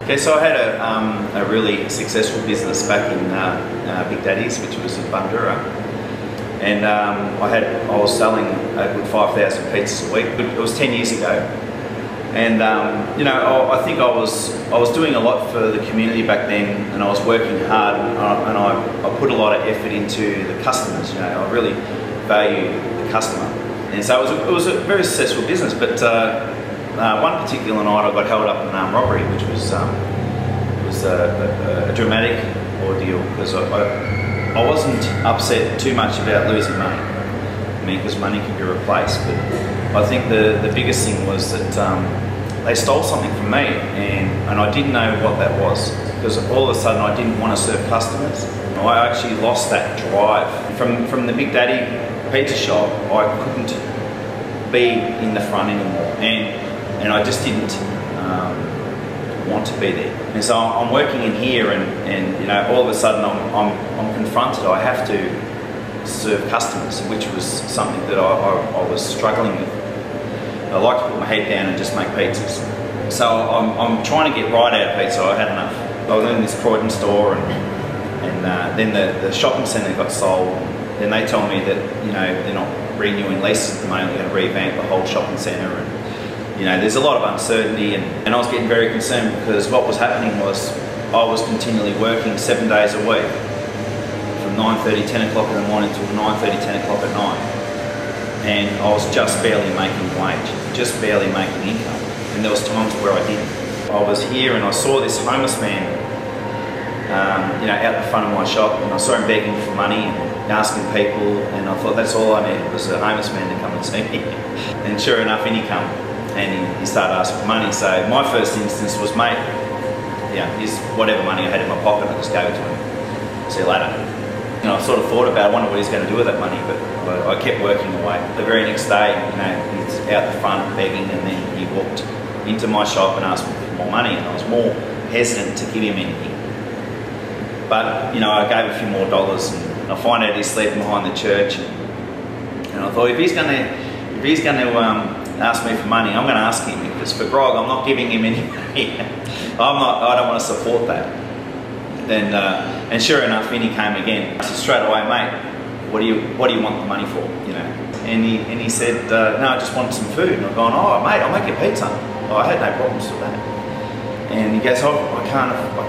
Okay, so I had a really successful business back in Big Daddy's, which was in Bundoora, and I was selling a good 5,000 pizzas a week. It was 10 years ago, and you know, I think I was doing a lot for the community back then, and I was working hard, and I put a lot of effort into the customers. You know, I really value the customer, and so it was a very successful business, but. One particular night I got held up in armed robbery, which was a dramatic ordeal, because I wasn't upset too much about losing money. I mean, because money can be replaced, but I think the biggest thing was that they stole something from me, and I didn't know what that was, because all of a sudden I didn't want to serve customers. I actually lost that drive. From the Big Daddy pizza shop, I couldn't be in the front anymore, and I just didn't want to be there. And so I'm working in here, and you know, all of a sudden I'm confronted. I have to serve customers, which was something that I was struggling with. I like to put my head down and just make pizzas. So I'm trying to get right out of pizza. I had enough. I was in this Croydon store, and then the shopping centre got sold. Then they told me that, you know, they're not renewing leases at the moment. They're going to revamp the whole shopping centre, and you know, there's a lot of uncertainty, and I was getting very concerned, because what was happening was I was continually working 7 days a week, from 9:30, 10 o'clock in the morning till 9:30, 10 o'clock at night, and I was just barely making wage, just barely making income, and there was times where I didn't. I was here and I saw this homeless man, you know, out the front of my shop, and I saw him begging for money and asking people, and I thought that's all I needed was a homeless man to come and see me. And sure enough, in he come. And he started asking for money. So my first instance was, mate, yeah, here's whatever money I had in my pocket, I just gave it to him. See you later. You know, I sort of thought about it, I wonder what he's going to do with that money, but I kept working away. The very next day, you know, he's out the front begging, and then he walked into my shop and asked me for more money, and I was more hesitant to give him anything. But, you know, I gave a few more dollars, and I find out he's sleeping behind the church, and I thought, if he's going to ask me for money, I'm going to ask him, because for Grog, I'm not giving him any money. I don't want to support that. And sure enough, in he came again. I said straight away, mate, what do you want the money for? You know, and he said, no, I just want some food. And I've gone, oh mate, I'll make you pizza. Oh, I had no problems with that. And he goes, oh, I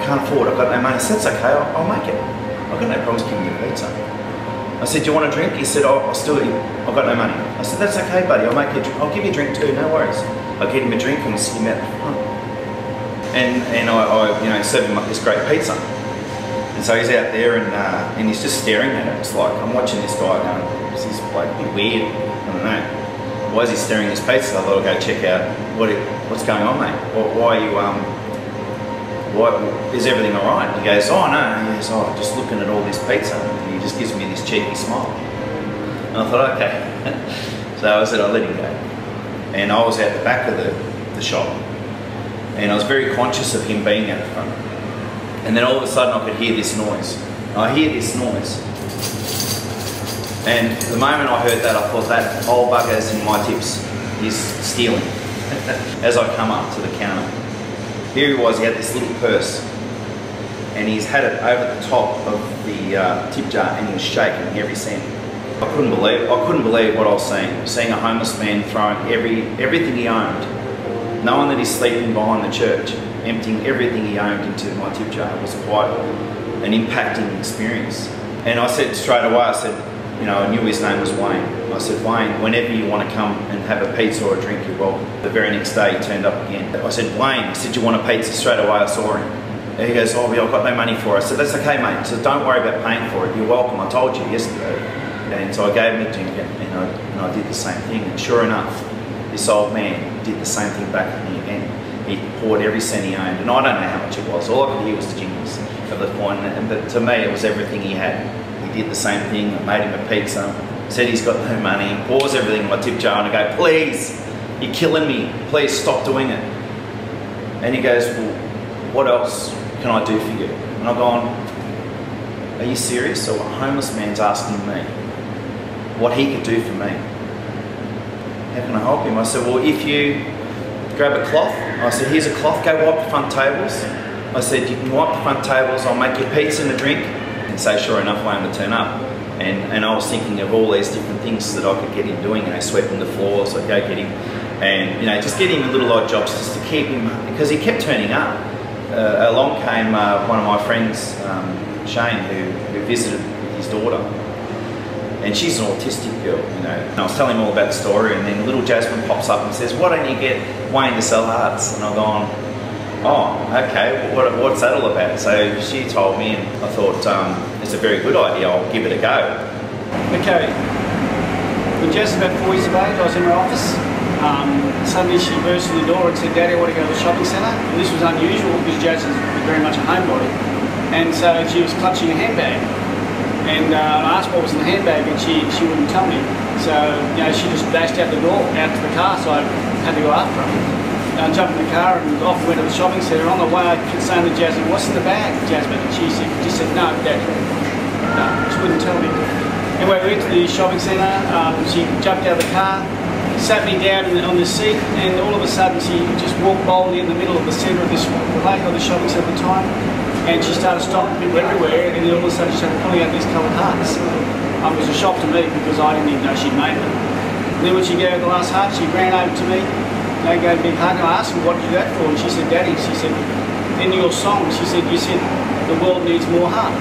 can't afford. I've got no money. I said, it's okay, I'll make it. I've got no problems giving you pizza. I said, do you want a drink? He said, oh, I've got no money. I said, that's okay, buddy. I'll give you a drink too, no worries. I gave him a drink and sit him out the front. And I you know, served him up this great pizza. And so he's out there, and he's just staring at it. It's like, I'm watching this guy going, this is like a bit weird. I don't know. Why is he staring at this pizza? I thought I'll go check out what's going on, mate. Why are you, is everything all right? He goes, oh no, he goes, oh, just looking at all this pizza, and he just gives me this cheeky smile. And I thought, okay. So I said, I'll let him go. And I was out the back of the shop, and I was very conscious of him being out the front. And then all of a sudden I could hear this noise. I hear this noise. And the moment I heard that, I thought, that old bugger's in my tips. He's stealing. As I come up to the counter, here he was, he had this little purse, and he's had it over the top of the tip jar, and he was shaking every cent. I couldn't believe what I was seeing. Seeing a homeless man throwing everything he owned, knowing that he's sleeping behind the church, emptying everything he owned into my tip jar. It was quite an impacting experience. And I said straight away, I said, you know, I knew his name was Wayne. I said, Wayne, whenever you want to come and have a pizza or a drink, you're welcome. The very next day he turned up again. I said, Wayne, I said, you want a pizza? Straight away I saw him. And he goes, oh, yeah, I've got no money for it. I said, that's okay, mate. I said, don't worry about paying for it. You're welcome. I told you yesterday. And so I gave him a drink, and I did the same thing. And sure enough, this old man did the same thing back at me again. He poured every cent he owned, and I don't know how much it was. All I could hear was the jingles at the point. But to me, it was everything he had. He did the same thing. I made him a pizza. Said he's got no money, pours everything in my tip jar, and I go, please, you're killing me, please stop doing it. And he goes, well, what else can I do for you? And I've gone, are you serious? So a homeless man's asking me what he could do for me. How can I help him? I said, well, if you grab a cloth, I said, here's a cloth, go wipe the front tables. I said, you can wipe the front tables, I'll make you pizza and a drink. And so sure enough, Wayne would turn up. And I was thinking of all these different things that I could get him doing, you know, sweeping the floors, I'd go get him. And, you know, just getting little odd jobs just to keep him, because he kept turning up. Along came one of my friends, Shane, who visited with his daughter. And she's an autistic girl, you know. And I was telling him all about the story, and then little Jasmine pops up and says, why don't you get Wayne to sell hearts? And I've gone, oh, okay, what's that all about? So she told me, and I thought, it's a very good idea, I'll give it a go. Okay, when Jess was about 4 years of age, I was in her office. Suddenly she burst through the door and said, Daddy, I want to go to the shopping centre. And this was unusual because Jess is very much a homebody. And so she was clutching a handbag. And I asked what was in the handbag, and she wouldn't tell me. So, you know, she just dashed out the door, out to the car, so I had to go after her. I jumped in the car and off we went to the shopping centre. On the way I kept saying to Jasmine, what's in the bag, Jasmine? And she just said, no, Dad. No, she wouldn't tell me. Anyway, we went to the shopping centre, she jumped out of the car, sat me down on the seat, and all of a sudden she just walked boldly in the middle of the centre of this place, of the shopping centre at the time, and she started stopping people everywhere, and then all of a sudden she started pulling out these coloured hearts. It was a shock to me because I didn't even know she'd made them. And then when she gave the last heart, she ran over to me, and gave a big hug, and I asked her, what did you do that for? And she said, Daddy, she said, in your song, she said, you said, the world needs more heart.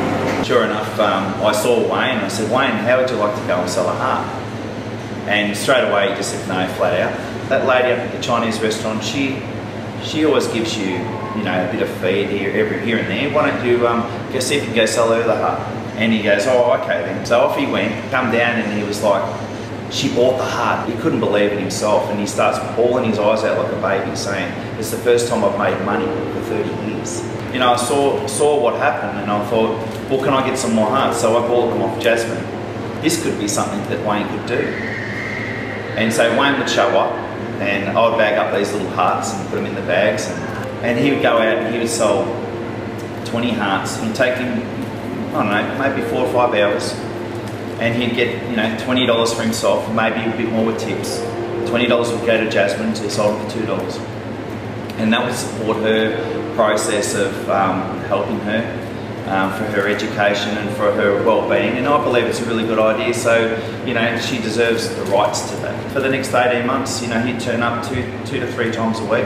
Sure enough, I saw Wayne, and I said, Wayne, how would you like to go and sell a heart? And straight away he just said no, flat out. That lady up at the Chinese restaurant, she always gives you, you know, a bit of feed here and there. Why don't you go see if you can go sell her the heart? And he goes, oh, okay then. So off he went, come down, and he was like, she bought the heart. He couldn't believe it himself, and he starts bawling his eyes out like a baby, saying, it's the first time I've made money for 30 years. You know, I saw what happened, and I thought, well, can I get some more hearts? So I bought them off Jasmine. This could be something that Wayne could do. And so Wayne would show up, and I would bag up these little hearts and put them in the bags, and he would go out and he would sell 20 hearts. It would take him, I don't know, maybe 4 or 5 hours, and he'd get, you know, $20 for himself, maybe a bit more with tips. $20 would go to Jasmine, so he sold them for $2. And that would support her process of helping her for her education and for her well-being, and I believe it's a really good idea. So, you know, she deserves the rights to that. For the next 18 months, you know, he'd turn up two to 3 times a week.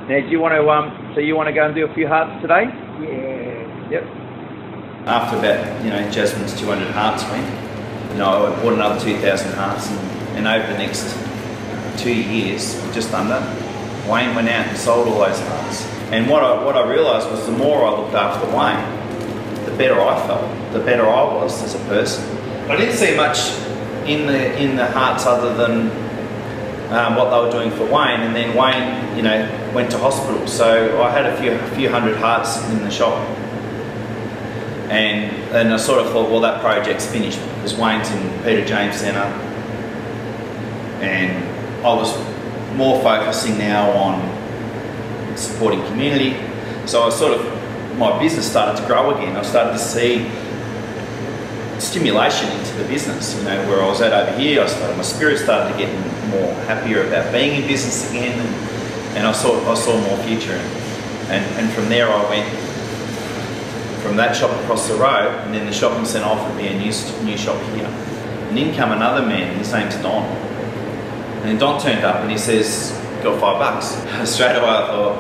Now, do you want to? So you want to go and do a few hearts today? Yeah. Yep. After about, you know, Jasmine's 200 hearts went, you know, I bought another 2,000 hearts, and over the next 2 years, just under, Wayne went out and sold all those hearts. And what I realised was the more I looked after Wayne, the better I felt, the better I was as a person. I didn't see much in the hearts other than what they were doing for Wayne, and then Wayne, you know, went to hospital. So I had a few hundred hearts in the shop, and I sort of thought, well, that project's finished because Wayne's in Peter James Centre, and I was more focusing now on supporting community. So I sort of, my business started to grow again. I started to see stimulation into the business, you know, where I was at over here. My spirit started to get more happier about being in business again, and I saw more future. And from there I went from that shop across the road, and then the shopping centre offered me a new shop here. And in came another man, his name's Don. And then Don turned up and he says, got $5. Straight away I thought,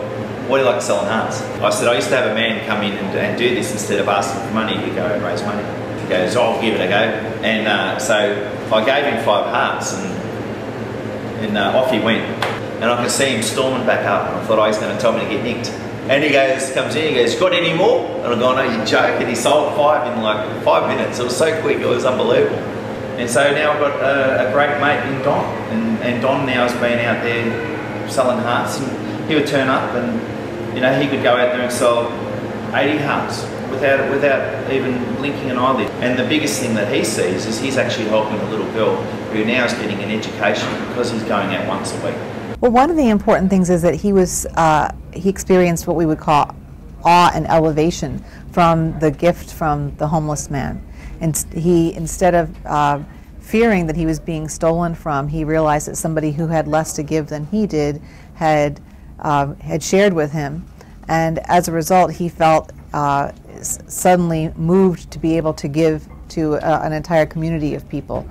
what do you like selling hearts? I said, I used to have a man come in and do this instead of asking for money, he'd go and raise money. He goes, oh, I'll give it a go. And so I gave him 5 hearts, and off he went. And I could see him storming back up, and I thought, oh, he's going to tell me to get nicked. And he comes in, he goes, got any more? And I go, no, you joke. And he sold 5 in like 5 minutes. It was so quick, it was unbelievable. And so now I've got a great mate in Don, and Don now has been out there selling hearts, and he would turn up, and you know, he could go out there and sell 80 hearts without even blinking an eyelid. And the biggest thing that he sees is he's actually helping a little girl who now is getting an education because he's going out once a week. Well, one of the important things is that he experienced what we would call awe and elevation from the gift from the homeless man. And he, instead of fearing that he was being stolen from, he realized that somebody who had less to give than he did had shared with him, And as a result, he felt suddenly moved to be able to give to an entire community of people.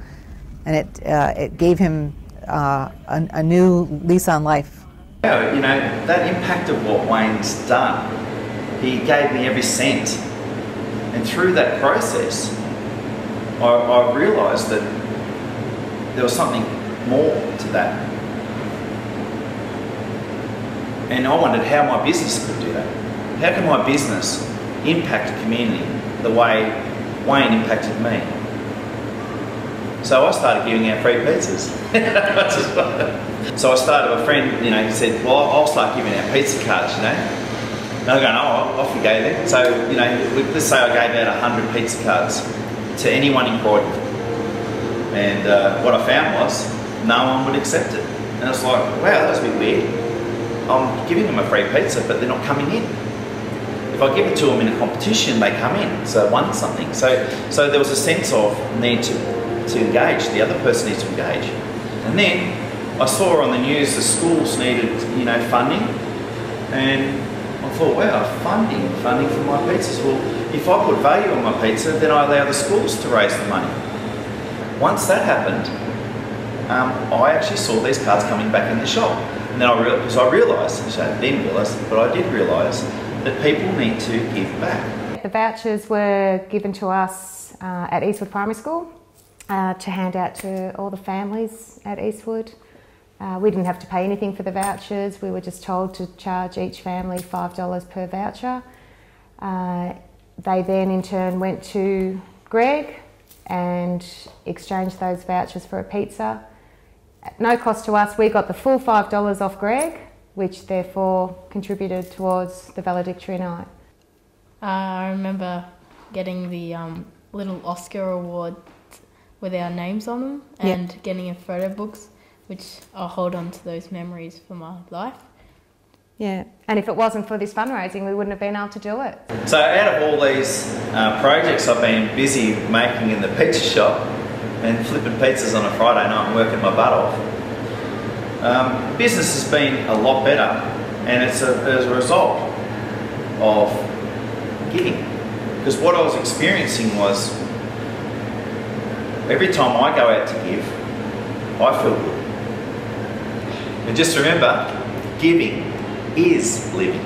And it gave him a new lease on life. Yeah, you know, that impact of what Wayne's done, he gave me every cent. And through that process, I realised that there was something more to that. And I wondered how my business could do that. How can my business impact a community the way Wayne impacted me? So I started giving out free pizzas. So I started, a friend, you know, said, well, I'll start giving out pizza cards, you know. And I'm going, oh, off you go then. So, you know, let's say I gave out 100 pizza cards to anyone in Croydon. And what I found was no one would accept it. And it's like, wow, that's a bit weird. I'm giving them a free pizza, but they're not coming in. If I give it to them in a competition, they come in, so I won something. So there was a sense of need to engage. The other person needs to engage. And then I saw on the news the schools needed, you know, funding, and I thought, wow, funding for my pizzas. Well, if I put value on my pizza, then I allow the schools to raise the money. Once that happened, I actually saw these cards coming back in the shop. And then I realised, I didn't realise, but I did realise that people need to give back. The vouchers were given to us at Eastwood Primary School to hand out to all the families at Eastwood. We didn't have to pay anything for the vouchers. We were just told to charge each family $5 per voucher. They then in turn went to Greg and exchanged those vouchers for a pizza. At no cost to us, we got the full $5 off Greg, which therefore contributed towards the valedictory night. I remember getting the little Oscar awards with our names on them and getting a photo books, which I'll hold on to those memories for my life. Yeah, and if it wasn't for this fundraising, we wouldn't have been able to do it. So out of all these projects I've been busy making in the pizza shop and flipping pizzas on a Friday night and working my butt off, business has been a lot better, and it's as a result of giving. Because what I was experiencing was every time I go out to give, I feel good. And just remember, giving is living.